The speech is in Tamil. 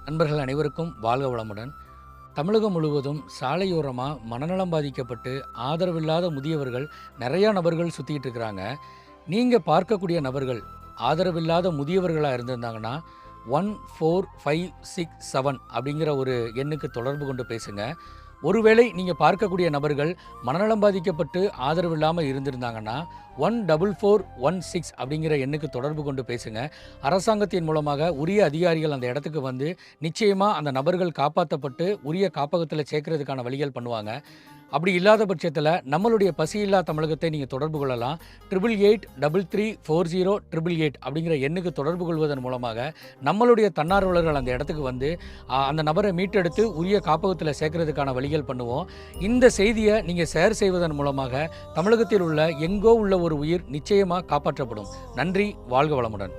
நண்பர்கள் அனைவருக்கும் வாழ்க வளமுடன். தமிழகம் முழுவதும் சாலையோரமாக மனநலம் பாதிக்கப்பட்டு ஆதரவில்லாத முதியவர்கள் நிறையா நபர்கள் சுற்றிக்கிட்டு இருக்கிறாங்க. நீங்கள் பார்க்கக்கூடிய நபர்கள் ஆதரவில்லாத முதியவர்களாக இருந்திருந்தாங்கன்னா 14567 அப்படிங்கிற ஒரு எண்ணுக்கு தொடர்பு கொண்டு பேசுங்க. ஒருவேளை நீங்கள் பார்க்கக்கூடிய நபர்கள் மனநலம் பாதிக்கப்பட்டு ஆதரவு இல்லாமல் இருந்திருந்தாங்கன்னா 14416 அப்படிங்கிற எண்ணுக்கு தொடர்பு கொண்டு பேசுங்க. அரசாங்கத்தின் மூலமாக உரிய அதிகாரிகள் அந்த இடத்துக்கு வந்து நிச்சயமாக அந்த நபர்கள் காப்பாற்றப்பட்டு உரிய காப்பகத்தில் சேர்க்கறதுக்கான வழிகள் பண்ணுவாங்க. அப்படி இல்லாத பட்சத்தில் நம்மளுடைய பசியில்லா தமிழகத்தை நீங்கள் தொடர்பு கொள்ளலாம். 8883340888 அப்படிங்கிற எண்ணுக்கு தொடர்பு கொள்வதன் மூலமாக நம்மளுடைய தன்னார்வலர்கள் அந்த இடத்துக்கு வந்து அந்த நபரை மீட்டெடுத்து உரிய காப்பகத்தில் சேர்க்கறதுக்கான வழிகள் பண்ணுவோம். இந்த செய்தியை நீங்கள் ஷேர் செய்வதன் மூலமாக தமிழகத்தில் உள்ள எங்கோ உள்ள ஒரு உயிர் நிச்சயமாக காப்பாற்றப்படும். நன்றி, வாழ்க வளமுடன்.